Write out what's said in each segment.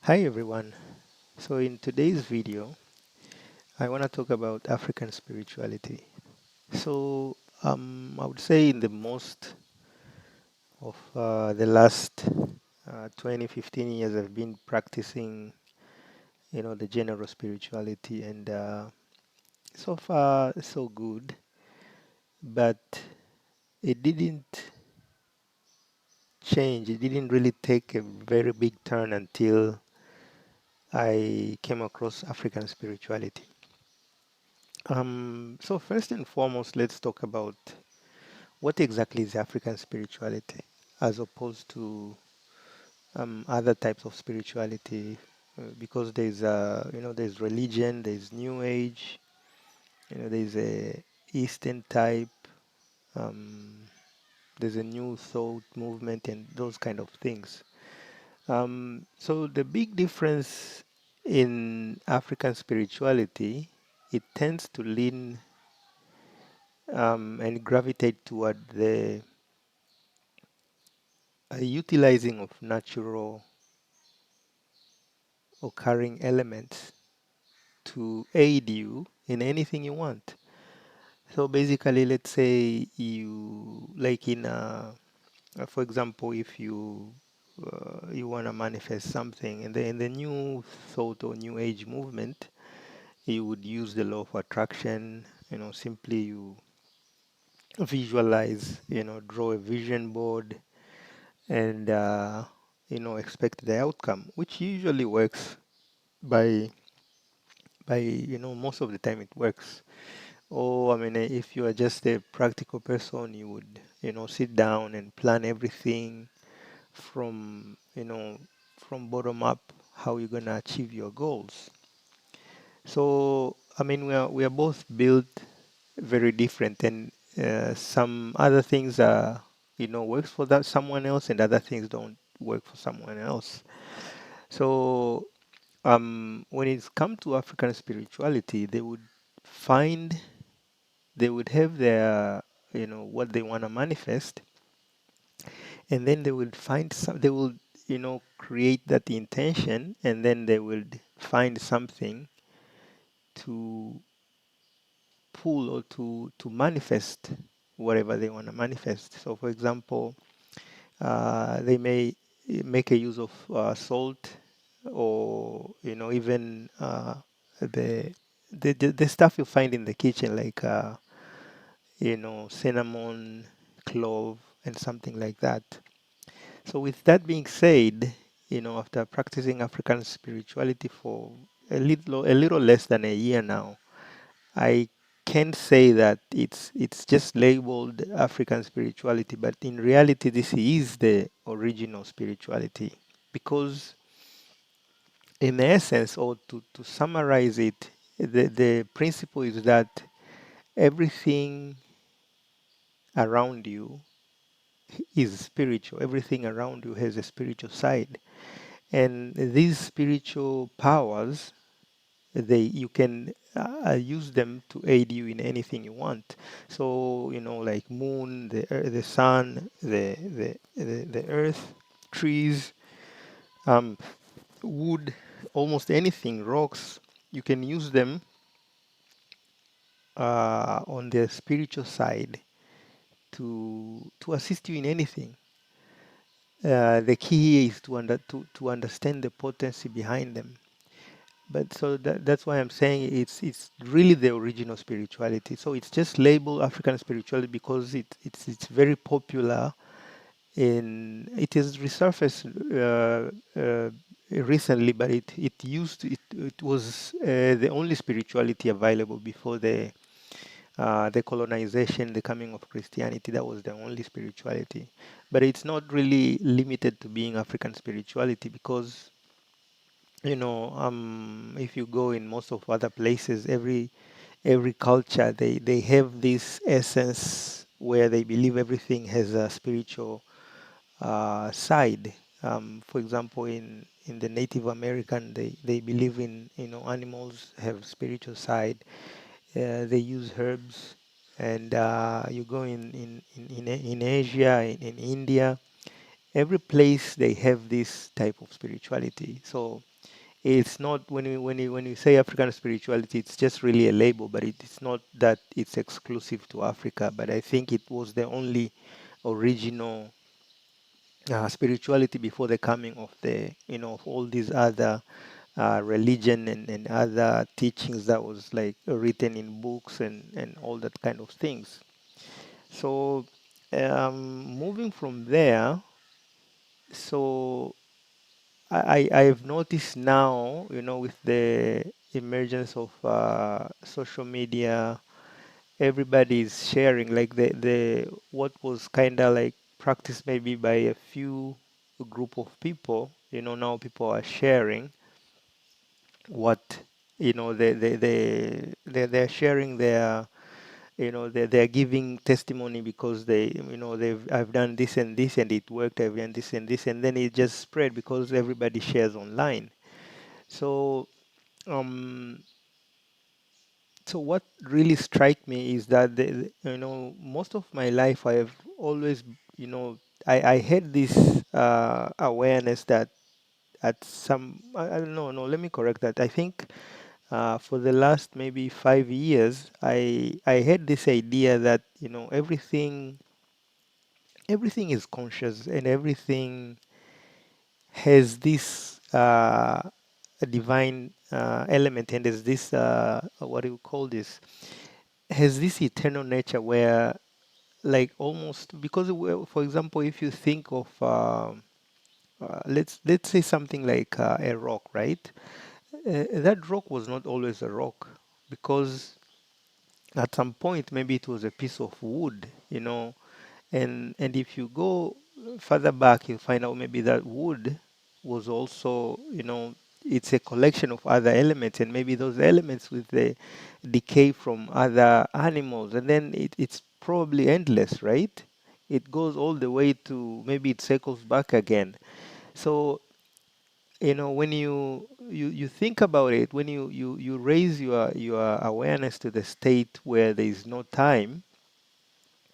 Hi everyone. So in today's video, I want to talk about African spirituality. I would say in the most of the last 20, 15 years, I've been practicing, the general spirituality, and so far so good. But it didn't change. It didn't really take a very big turn until I came across African spirituality. So first and foremost, let's talk about what exactly is African spirituality as opposed to other types of spirituality. Because there's religion, there's New Age, there's a Eastern type, um, there's a New Thought movement, and those kind of things. So the big difference in African spirituality, it tends to lean and gravitate toward the utilizing of natural occurring elements to aid you in anything you want. So basically, let's say you like for example, if you want to manifest something in the new thought or new age movement, you would use the law of attraction. Simply you visualize, draw a vision board, and expect the outcome, which usually works by most of the time it works. Or I mean, if you are just a practical person, you would sit down and plan everything from from bottom up, how you're gonna achieve your goals. So I mean, we are both built very different, and some other things are works for that someone else, and other things don't work for someone else. So when it's come to African spirituality, find they would have their what they want to manifest, and then they will find some they will create that intention, and then they will find something to pull or to manifest whatever they want to manifest. So for example, they may make a use of salt, or even the, the stuff you find in the kitchen, like cinnamon, clove, and something like that. So, with that being said, after practicing African spirituality for a little less than a year now, I can say that it's just labeled African spirituality, but in reality, this is the original spirituality. Because, in essence, or to summarize it, the principle is that everything around you is spiritual. Everything around you has a spiritual side, and these spiritual powers, they you can use them to aid you in anything you want. So like moon, the sun, the earth, trees, um, wood, almost anything, rocks. You can use them on the spiritual side to assist you in anything. The key is to understand the potency behind them. But so that's why I'm saying it's really the original spirituality. So it's just labeled African spirituality because it's very popular. It is resurfaced recently, but it was the only spirituality available before the colonization, the coming of Christianity. That was the only spirituality. But it's not really limited to being African spirituality, because if you go in most of other places, every culture, they have this essence where they believe everything has a spiritual side. For example, in the Native American, they believe in animals have spiritual side. They use herbs, and you go in Asia, in India, every place they have this type of spirituality. So it's not, when you say African spirituality, it's just really a label, but it's not that it's exclusive to Africa. But I think it was the only original spirituality before the coming of the, of all these other religion and other teachings that was like written in books and all that kind of things. So moving from there, so I've noticed now, with the emergence of social media, everybody is sharing like the what was kind of like practiced maybe by a few group of people. Now people are sharing what, they're sharing their, they're giving testimony because I've done this and this and it worked, I've done this and this, and then it just spread because everybody shares online. So um so what really strike me is that most of my life I have always, you know I had this awareness that at some, I don't know, no, let me correct that. I think for the last maybe 5 years, I had this idea that everything is conscious, and everything has this divine element, and there's this what do you call this, has this eternal nature where, like, almost, because for example, if you think of let's say something like a rock, right? That rock was not always a rock, because at some point maybe it was a piece of wood, and if you go further back, you'll find out maybe that wood was also, it's a collection of other elements, and maybe those elements with the decay from other animals, and then it's probably endless, right? It goes all the way to, maybe it circles back again. So when you think about it, when you raise your awareness to the state where there is no time,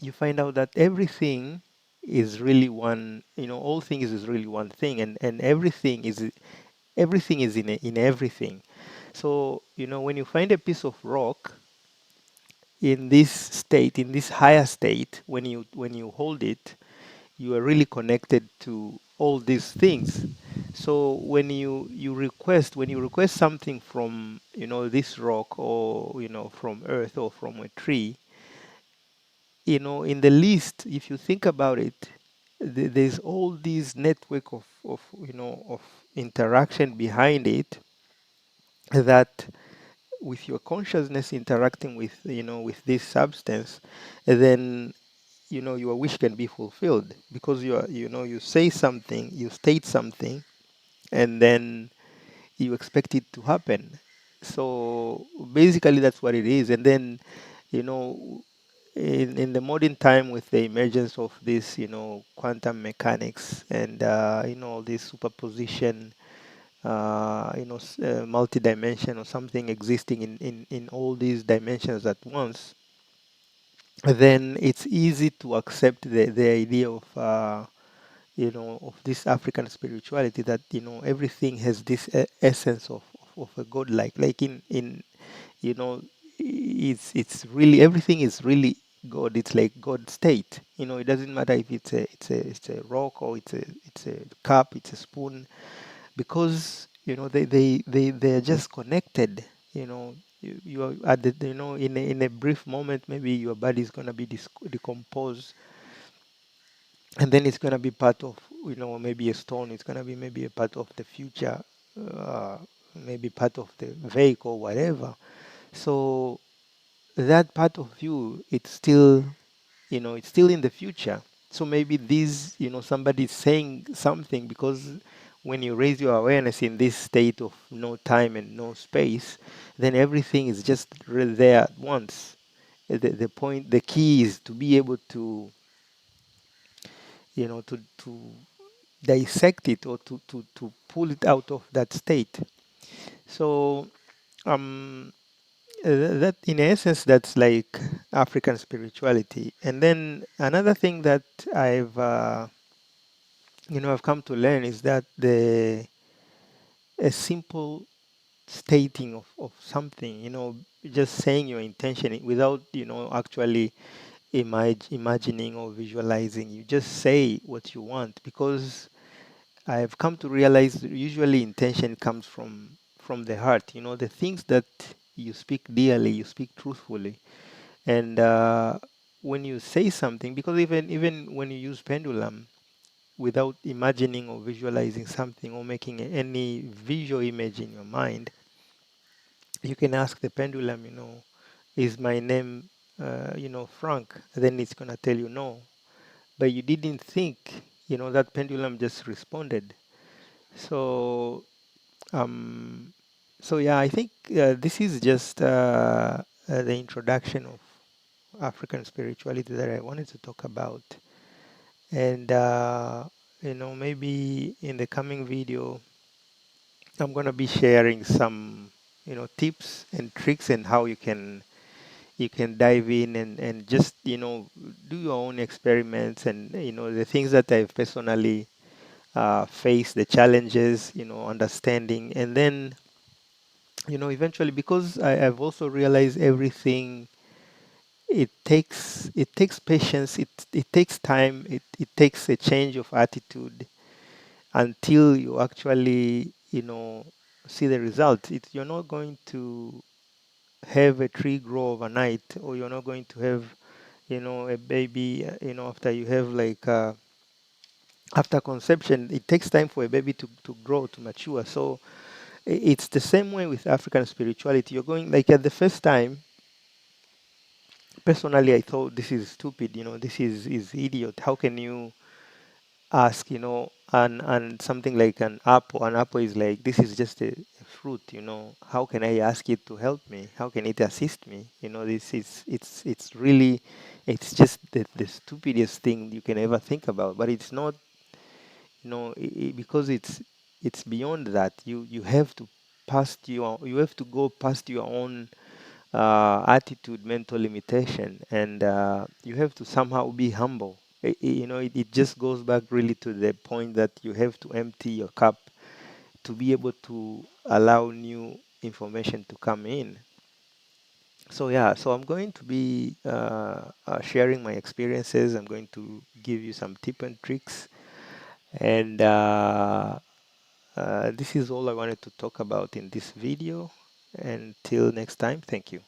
you find out that everything is really one, all things is really one thing, and everything is in everything. So when you find a piece of rock in this state, in this higher state, when you hold it, you are really connected to all these things. So when you request something from, this rock, or from earth, or from a tree, in the least, if you think about it, there's all this network of interaction behind it, that with your consciousness interacting with this substance, then your wish can be fulfilled, because you say something, you state something, and then you expect it to happen. So basically that's what it is. And then you know in the modern time, with the emergence of this quantum mechanics, and this superposition, multi-dimension, or something existing in all these dimensions at once, then it's easy to accept the idea of this African spirituality, that everything has this essence of a god, like in you know it's really, everything is really God. It's like God state. It doesn't matter if it's a rock, or it's a cup, it's a spoon, because they're just connected. You are at the, in a brief moment, maybe your body is going to be decomposed, and then it's going to be part of, maybe a stone, it's going to be maybe a part of the future, uh, maybe part of the vehicle, whatever. So that part of you, it's still in the future. So maybe this, somebody's saying something, because when you raise your awareness in this state of no time and no space, then everything is just there at once. The key is to be able to, to dissect it, or to pull it out of that state. So um that, in essence, that's like African spirituality. And then another thing that I've I've come to learn is that the a simple stating of something, just saying your intention without, actually imagining or visualizing. You just say what you want, because I've come to realize that usually intention comes from the heart. The things that you speak dearly, you speak truthfully, and when you say something, because even when you use pendulum without imagining or visualizing something or making any visual image in your mind, you can ask the pendulum, is my name, Frank? Then it's gonna tell you no, but you didn't think, that pendulum just responded. So, um, so yeah, I think this is just the introduction of African spirituality that I wanted to talk about, and maybe in the coming video, I'm gonna be sharing some, tips and tricks and how you can dive in and just do your own experiments, and the things that I've personally faced, the challenges, understanding, and then eventually, because I've also realized everything, it takes patience, it takes time, it takes a change of attitude until you actually see the result. You're not going to have a tree grow overnight, or you're not going to have a baby, after you have like after conception. It takes time for a baby to grow, to mature. So it's the same way with African spirituality. You're going, like, at the first time, personally, I thought this is stupid, this is idiot. How can you ask, and something like an apple is like, this is just a fruit, how can I ask it to help me? How can it assist me? This is it's really, it's just the stupidest thing you can ever think about. But it's not, because it's beyond that. You have to you have to go past your own attitude, mental limitation, and you have to somehow be humble. It just goes back really to the point that you have to empty your cup to be able to allow new information to come in. So yeah, so I'm going to be sharing my experiences. I'm going to give you some tip and tricks, and this is all I wanted to talk about in this video. Until next time, thank you.